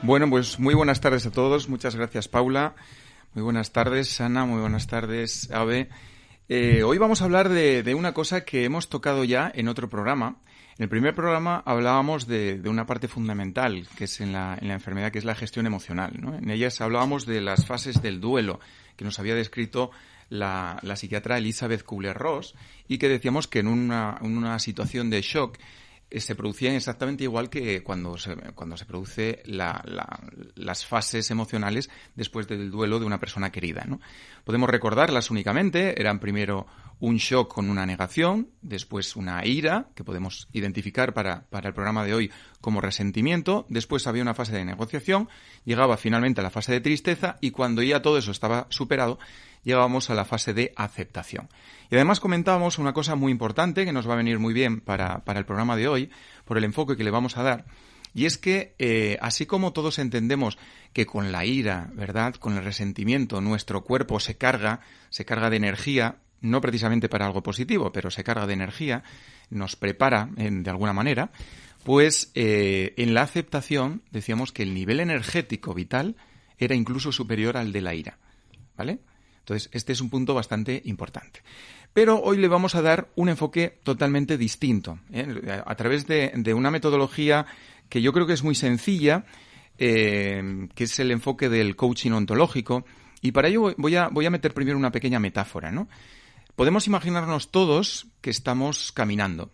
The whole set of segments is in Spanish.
Bueno, pues muy buenas tardes a todos. Muchas gracias, Paula. Muy buenas tardes, Ana. Muy buenas tardes, Abe. Hoy vamos a hablar de una cosa que hemos tocado ya en otro programa. En el primer programa hablábamos de una parte fundamental que es en la enfermedad, que es la gestión emocional, ¿no? En ellas hablábamos de las fases del duelo que nos había descrito la psiquiatra Elizabeth Kubler-Ross, y que decíamos que en una situación de shock se producían exactamente igual que cuando se produce las fases emocionales después del duelo de una persona querida, ¿no? Podemos recordarlas únicamente. Eran primero un shock con una negación, después una ira, que podemos identificar para el programa de hoy como resentimiento, después había una fase de negociación, llegaba finalmente a la fase de tristeza, y cuando ya todo eso estaba superado, llegábamos a la fase de aceptación. Y además comentábamos una cosa muy importante que nos va a venir muy bien para el programa de hoy, por el enfoque que le vamos a dar, y es que así como todos entendemos que con la ira, ¿verdad?, con el resentimiento, nuestro cuerpo se carga de energía, no precisamente para algo positivo, pero se carga de energía, nos prepara de alguna manera, pues en la aceptación decíamos que el nivel energético vital era incluso superior al de la ira, ¿vale? Entonces, este es un punto bastante importante. Pero hoy le vamos a dar un enfoque totalmente distinto, a través de una metodología que yo creo que es muy sencilla, que es el enfoque del coaching ontológico. Y para ello voy a meter primero una pequeña metáfora, ¿no? Podemos imaginarnos todos que estamos caminando.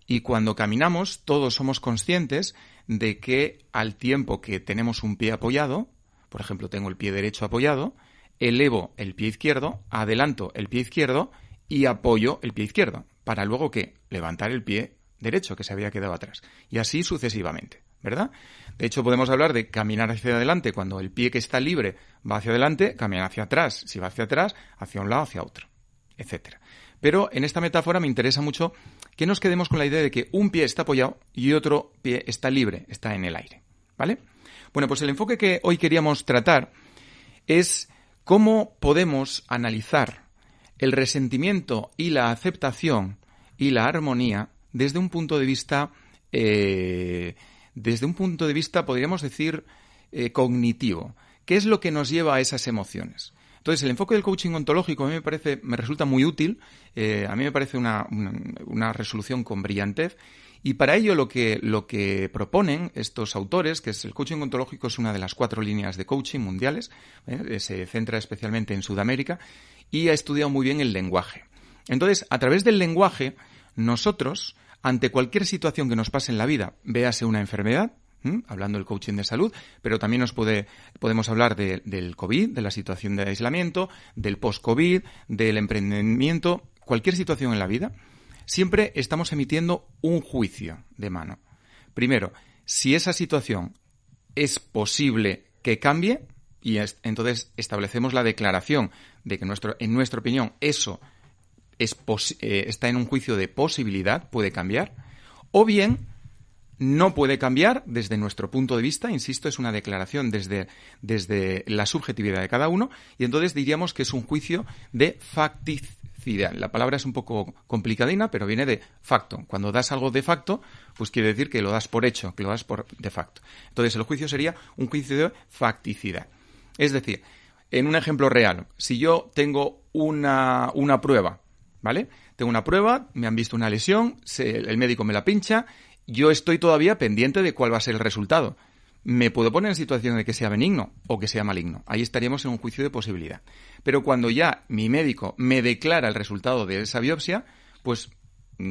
Y cuando caminamos, todos somos conscientes de que al tiempo que tenemos un pie apoyado, por ejemplo, tengo el pie derecho apoyado, elevo el pie izquierdo, adelanto el pie izquierdo y apoyo el pie izquierdo, para luego ¿qué? Levantar el pie derecho que se había quedado atrás. Y así sucesivamente, ¿verdad? De hecho, podemos hablar de caminar hacia adelante cuando el pie que está libre va hacia adelante, caminar hacia atrás, si va hacia atrás, hacia un lado, hacia otro, etcétera. Pero en esta metáfora me interesa mucho que nos quedemos con la idea de que un pie está apoyado y otro pie está libre, está en el aire, ¿vale? Bueno, pues el enfoque que hoy queríamos tratar es cómo podemos analizar el resentimiento y la aceptación y la armonía desde un punto de vista, podríamos decir, cognitivo. ¿Qué es lo que nos lleva a esas emociones? Entonces, el enfoque del coaching ontológico a mí me resulta muy útil, a mí me parece una resolución con brillantez, y para ello lo que proponen estos autores, que es el coaching ontológico, es una de las 4 líneas de coaching mundiales, se centra especialmente en Sudamérica, y ha estudiado muy bien el lenguaje. Entonces, a través del lenguaje, nosotros, ante cualquier situación que nos pase en la vida, véase una enfermedad, hablando del coaching de salud, pero también podemos hablar del COVID, de la situación de aislamiento, del post-COVID, del emprendimiento, cualquier situación en la vida, siempre estamos emitiendo un juicio de mano. Primero, si esa situación es posible que cambie, y entonces establecemos la declaración de que en nuestra opinión eso está en un juicio de posibilidad, puede cambiar, o bien no puede cambiar desde nuestro punto de vista, insisto, es una declaración desde la subjetividad de cada uno, y entonces diríamos que es un juicio de facticidad. La palabra es un poco complicadina, pero viene de facto. Cuando das algo de facto, pues quiere decir que lo das por hecho, que lo das por de facto. Entonces el juicio sería un juicio de facticidad. Es decir, en un ejemplo real, si yo tengo una prueba, ¿vale? Tengo una prueba, me han visto una lesión, el médico me la pincha, yo estoy todavía pendiente de cuál va a ser el resultado. Me puedo poner en situación de que sea benigno o que sea maligno. Ahí estaríamos en un juicio de posibilidad. Pero cuando ya mi médico me declara el resultado de esa biopsia, pues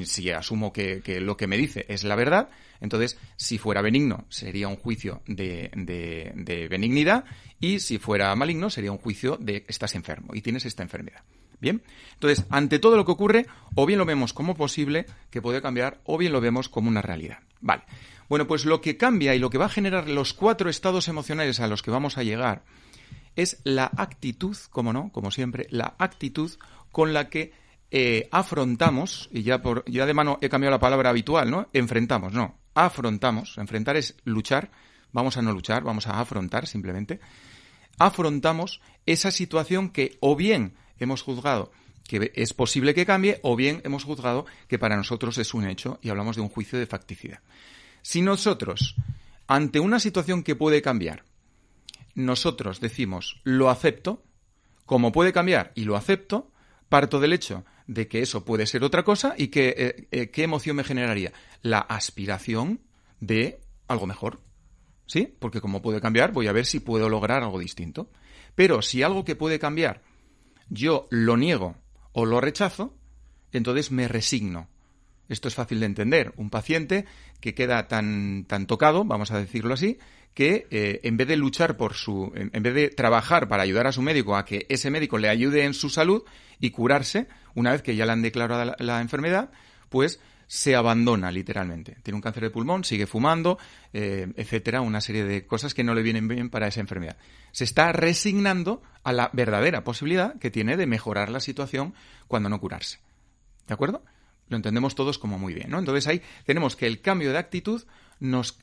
si asumo que lo que me dice es la verdad, entonces si fuera benigno sería un juicio de benignidad, y si fuera maligno sería un juicio de estás enfermo y tienes esta enfermedad. Bien, entonces ante todo lo que ocurre, o bien lo vemos como posible, que puede cambiar, o bien lo vemos como una realidad. Vale. Bueno, pues lo que cambia y lo que va a generar los 4 estados emocionales a los que vamos a llegar es la actitud, como no, como siempre, la actitud con la que afrontamos, y ya de mano he cambiado la palabra habitual, ¿no? Enfrentamos, no, afrontamos. Enfrentar es luchar, vamos a no luchar, vamos a afrontar simplemente. Afrontamos esa situación que o bien hemos juzgado que es posible que cambie, o bien hemos juzgado que para nosotros es un hecho y hablamos de un juicio de facticidad. Si nosotros ante una situación que puede cambiar, nosotros decimos, lo acepto, como puede cambiar y lo acepto, parto del hecho de que eso puede ser otra cosa y que ¿qué emoción me generaría? La aspiración de algo mejor, ¿sí? Porque como puede cambiar, voy a ver si puedo lograr algo distinto. Pero si algo que puede cambiar yo lo niego o lo rechazo, entonces me resigno. Esto es fácil de entender. Un paciente que queda tan tocado, vamos a decirlo así, que en vez de luchar en vez de trabajar para ayudar a su médico a que ese médico le ayude en su salud y curarse, una vez que ya le han declarado la enfermedad, pues se abandona literalmente. Tiene un cáncer de pulmón, sigue fumando, etcétera, una serie de cosas que no le vienen bien para esa enfermedad. Se está resignando a la verdadera posibilidad que tiene de mejorar la situación cuando no curarse. ¿De acuerdo? Lo entendemos todos como muy bien, ¿no? Entonces ahí tenemos que el cambio de actitud nos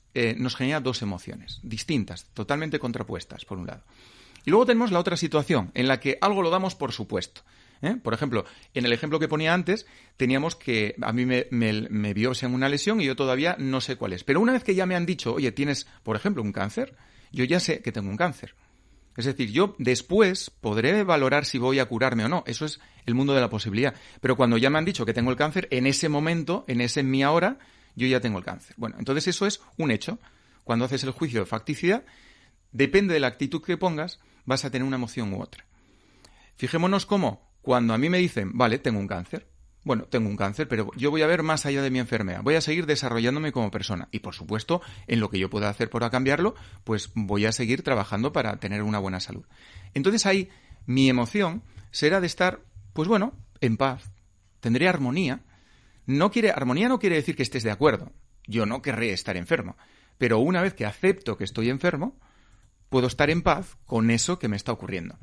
genera dos emociones distintas, totalmente contrapuestas, por un lado. Y luego tenemos la otra situación, en la que algo lo damos por supuesto. Por ejemplo, en el ejemplo que ponía antes, teníamos que a mí me biopsian una lesión y yo todavía no sé cuál es. Pero una vez que ya me han dicho, oye, tienes, por ejemplo, un cáncer, yo ya sé que tengo un cáncer. Es decir, yo después podré valorar si voy a curarme o no. Eso es el mundo de la posibilidad. Pero cuando ya me han dicho que tengo el cáncer, en ese momento, en mi ahora, yo ya tengo el cáncer. Bueno, entonces eso es un hecho. Cuando haces el juicio de facticidad, depende de la actitud que pongas, vas a tener una emoción u otra. Fijémonos cómo, cuando a mí me dicen, vale, tengo un cáncer. Bueno, tengo un cáncer, pero yo voy a ver más allá de mi enfermedad. Voy a seguir desarrollándome como persona. Y, por supuesto, en lo que yo pueda hacer para cambiarlo, pues voy a seguir trabajando para tener una buena salud. Entonces ahí mi emoción será de estar, pues bueno, en paz. Tendré armonía. Armonía no quiere decir que estés de acuerdo. Yo no querré estar enfermo. Pero una vez que acepto que estoy enfermo, puedo estar en paz con eso que me está ocurriendo.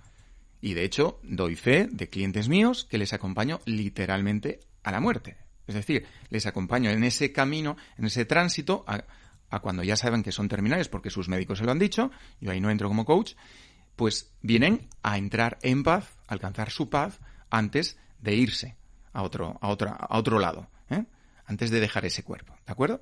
Y de hecho, doy fe de clientes míos que les acompaño literalmente a la muerte. Es decir, les acompaño en ese camino, en ese tránsito, a cuando ya saben que son terminales porque sus médicos se lo han dicho, yo ahí no entro como coach, pues vienen a entrar en paz, a alcanzar su paz, antes de irse a otro lado, antes de dejar ese cuerpo, ¿de acuerdo?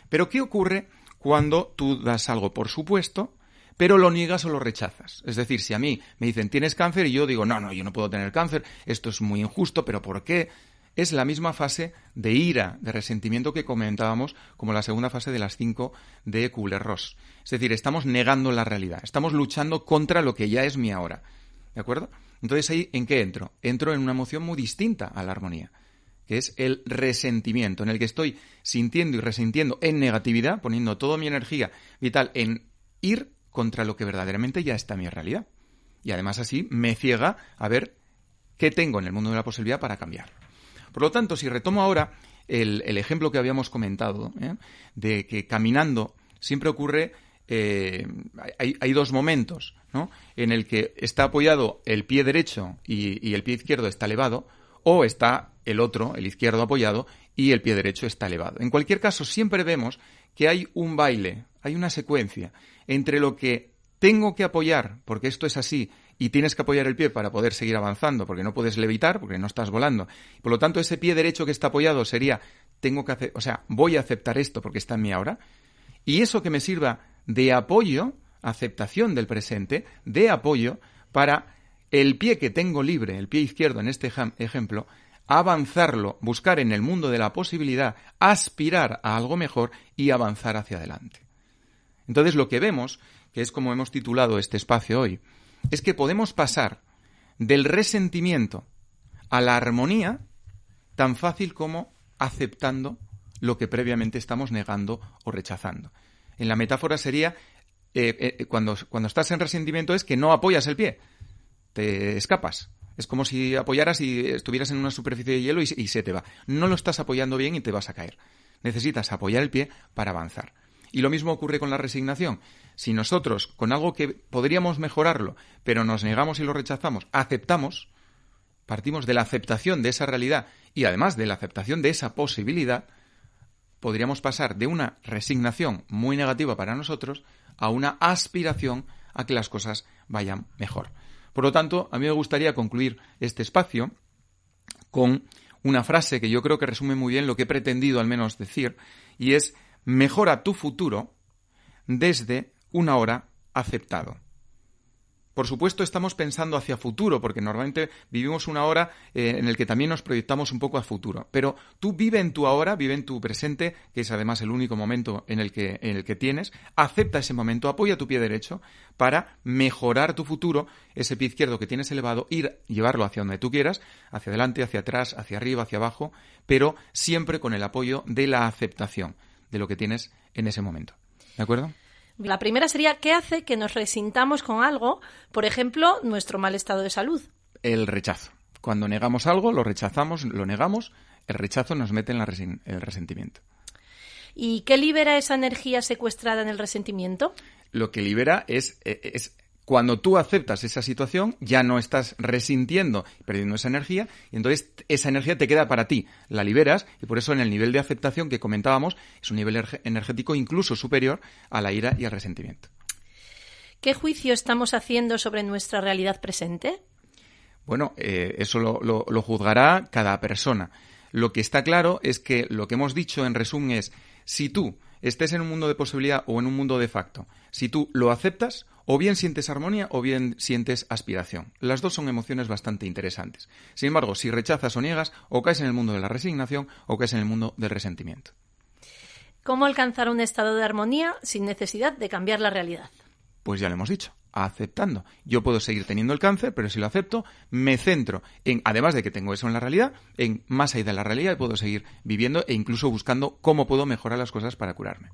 Pero ¿qué ocurre cuando tú das algo por supuesto, pero lo niegas o lo rechazas? Es decir, si a mí me dicen, ¿tienes cáncer? Y yo digo, no, yo no puedo tener cáncer, esto es muy injusto, ¿pero por qué? Es la misma fase de ira, de resentimiento que comentábamos como la segunda fase de las 5 de Kubler-Ross. Es decir, estamos negando la realidad, estamos luchando contra lo que ya es mi ahora, ¿de acuerdo? Entonces, ¿ahí en qué entro? Entro en una emoción muy distinta a la armonía, que es el resentimiento, en el que estoy sintiendo y resintiendo en negatividad, poniendo toda mi energía vital en ir contra lo que verdaderamente ya está en mi realidad. Y además así me ciega a ver qué tengo en el mundo de la posibilidad para cambiarlo. Por lo tanto, si retomo ahora el ejemplo que habíamos comentado, de que caminando siempre ocurre, hay dos momentos, ¿no? En el que está apoyado el pie derecho y el pie izquierdo está elevado, o está el otro, el izquierdo, apoyado y el pie derecho está elevado. En cualquier caso, siempre vemos que hay un baile, hay una secuencia entre lo que tengo que apoyar, porque esto es así, y tienes que apoyar el pie para poder seguir avanzando, porque no puedes levitar, porque no estás volando. Por lo tanto, ese pie derecho que está apoyado sería, voy a aceptar esto porque está en mi ahora, y eso que me sirva de apoyo, aceptación del presente, de apoyo para el pie que tengo libre, el pie izquierdo en este ejemplo, avanzarlo, buscar en el mundo de la posibilidad, aspirar a algo mejor y avanzar hacia adelante. Entonces lo que vemos, que es como hemos titulado este espacio hoy, es que podemos pasar del resentimiento a la armonía tan fácil como aceptando lo que previamente estamos negando o rechazando. En la metáfora sería, cuando estás en resentimiento es que no apoyas el pie, te escapas. Es como si apoyaras y estuvieras en una superficie de hielo y se te va. No lo estás apoyando bien y te vas a caer. Necesitas apoyar el pie para avanzar. Y lo mismo ocurre con la resignación. Si nosotros, con algo que podríamos mejorarlo, pero nos negamos y lo rechazamos, aceptamos, partimos de la aceptación de esa realidad y además de la aceptación de esa posibilidad, podríamos pasar de una resignación muy negativa para nosotros a una aspiración a que las cosas vayan mejor. Por lo tanto, a mí me gustaría concluir este espacio con una frase que yo creo que resume muy bien lo que he pretendido al menos decir, y es: mejora tu futuro desde una hora aceptado. Por supuesto, estamos pensando hacia futuro, porque normalmente vivimos una hora en el que también nos proyectamos un poco a futuro. Pero tú vive en tu ahora, vive en tu presente, que es además el único momento en el que tienes. Acepta ese momento, apoya tu pie derecho para mejorar tu futuro, ese pie izquierdo que tienes elevado, llevarlo hacia donde tú quieras, hacia adelante, hacia atrás, hacia arriba, hacia abajo, pero siempre con el apoyo de la aceptación de lo que tienes en ese momento. ¿De acuerdo? La primera sería, ¿qué hace que nos resintamos con algo? Por ejemplo, nuestro mal estado de salud. El rechazo. Cuando negamos algo, lo rechazamos, lo negamos, el rechazo nos mete en el resentimiento. ¿Y qué libera esa energía secuestrada en el resentimiento? Lo que libera es cuando tú aceptas esa situación, ya no estás resintiendo, perdiendo esa energía, y entonces esa energía te queda para ti, la liberas, y por eso en el nivel de aceptación que comentábamos, es un nivel energético incluso superior a la ira y al resentimiento. ¿Qué juicio estamos haciendo sobre nuestra realidad presente? Bueno, eso lo juzgará cada persona. Lo que está claro es que lo que hemos dicho en resumen es, si tú estés en un mundo de posibilidad o en un mundo de facto, si tú lo aceptas, o bien sientes armonía o bien sientes aspiración. Las dos son emociones bastante interesantes. Sin embargo, si rechazas o niegas, o caes en el mundo de la resignación o caes en el mundo del resentimiento. ¿Cómo alcanzar un estado de armonía sin necesidad de cambiar la realidad? Pues ya lo hemos dicho, aceptando. Yo puedo seguir teniendo el cáncer, pero si lo acepto, me centro en, además de que tengo eso en la realidad, en más allá de la realidad y puedo seguir viviendo e incluso buscando cómo puedo mejorar las cosas para curarme.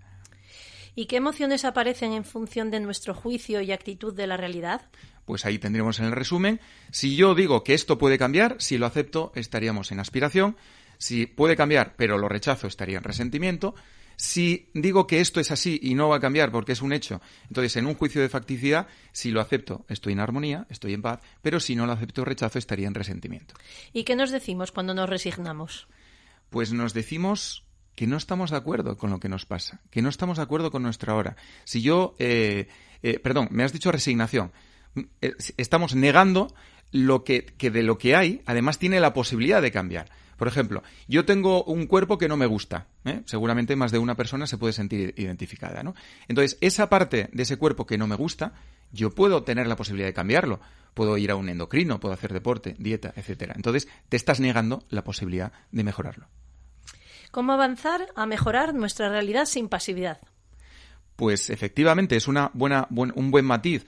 ¿Y qué emociones aparecen en función de nuestro juicio y actitud de la realidad? Pues ahí tendríamos en el resumen, si yo digo que esto puede cambiar, si lo acepto, estaríamos en aspiración. Si puede cambiar, pero lo rechazo, estaría en resentimiento. Si digo que esto es así y no va a cambiar porque es un hecho, entonces en un juicio de facticidad, si lo acepto, estoy en armonía, estoy en paz, pero si no lo acepto o rechazo, estaría en resentimiento. ¿Y qué nos decimos cuando nos resignamos? Pues nos decimos que no estamos de acuerdo con lo que nos pasa, que no estamos de acuerdo con nuestra hora. Si yo, me has dicho resignación. Estamos negando lo que de lo que hay, además tiene la posibilidad de cambiar. Por ejemplo, yo tengo un cuerpo que no me gusta, seguramente más de una persona se puede sentir identificada, ¿no? Entonces, esa parte de ese cuerpo que no me gusta, yo puedo tener la posibilidad de cambiarlo. Puedo ir a un endocrino, puedo hacer deporte, dieta, etcétera. Entonces, te estás negando la posibilidad de mejorarlo. ¿Cómo avanzar a mejorar nuestra realidad sin pasividad? Pues efectivamente es un buen matiz.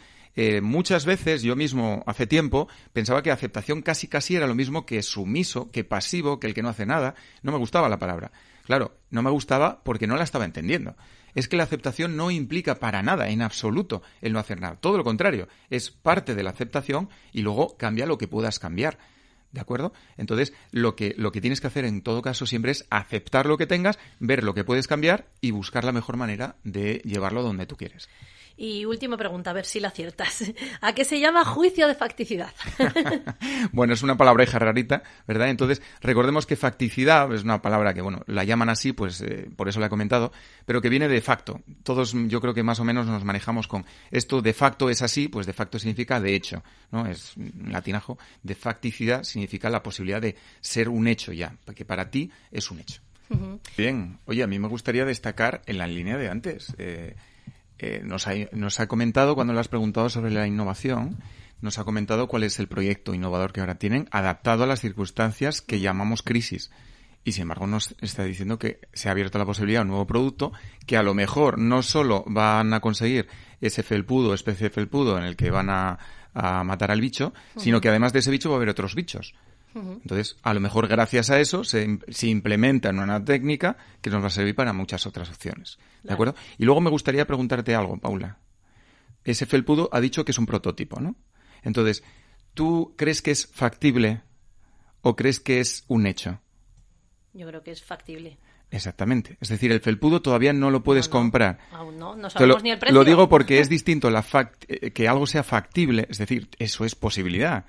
Muchas veces, yo mismo hace tiempo, pensaba que aceptación casi era lo mismo que sumiso, que pasivo, que el que no hace nada. No me gustaba la palabra. Claro, no me gustaba porque no la estaba entendiendo. Es que la aceptación no implica para nada, en absoluto, el no hacer nada. Todo lo contrario, es parte de la aceptación y luego cambia lo que puedas cambiar. ¿De acuerdo? Entonces, lo que tienes que hacer en todo caso siempre es aceptar lo que tengas, ver lo que puedes cambiar y buscar la mejor manera de llevarlo donde tú quieres. Y última pregunta, a ver si la aciertas. ¿A qué se llama juicio de facticidad? Bueno, es una palabreja rarita, ¿verdad? Entonces, recordemos que facticidad es una palabra que, bueno, la llaman así, pues por eso la he comentado, pero que viene de facto. Todos yo creo que más o menos nos manejamos con esto de facto es así, pues de facto significa de hecho, ¿no? Es un latinajo. De facticidad significa la posibilidad de ser un hecho ya, porque para ti es un hecho. Uh-huh. Bien, oye, a mí me gustaría destacar en la línea de antes. Nos ha comentado, cuando le has preguntado sobre la innovación, nos ha comentado cuál es el proyecto innovador que ahora tienen adaptado a las circunstancias que llamamos crisis. Y sin embargo nos está diciendo que se ha abierto la posibilidad a un nuevo producto que a lo mejor no solo van a conseguir ese especie de felpudo en el que van a matar al bicho, sino que además de ese bicho va a haber otros bichos. Entonces, a lo mejor gracias a eso se implementa en una técnica que nos va a servir para muchas otras opciones. ¿De acuerdo? Y luego me gustaría preguntarte algo, Paula. Ese felpudo ha dicho que es un prototipo, ¿no? Entonces, ¿tú crees que es factible o crees que es un hecho? Yo creo que es factible. Exactamente. Es decir, el felpudo todavía no lo puedes comprar. Aún no sabemos ni el precio. Lo digo porque es distinto que algo sea factible, es decir, eso es posibilidad.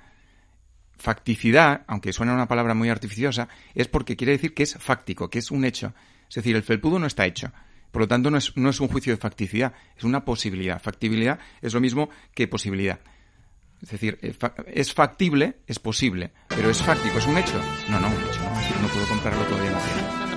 Facticidad, aunque suena una palabra muy artificiosa, es porque quiere decir que es fáctico, que es un hecho. Es decir, el felpudo no está hecho. Por lo tanto, no es un juicio de facticidad, es una posibilidad. Factibilidad es lo mismo que posibilidad. Es decir, es factible, es posible, pero es fáctico, es un hecho. No, un hecho no. Es decir, no puedo comprarlo todavía.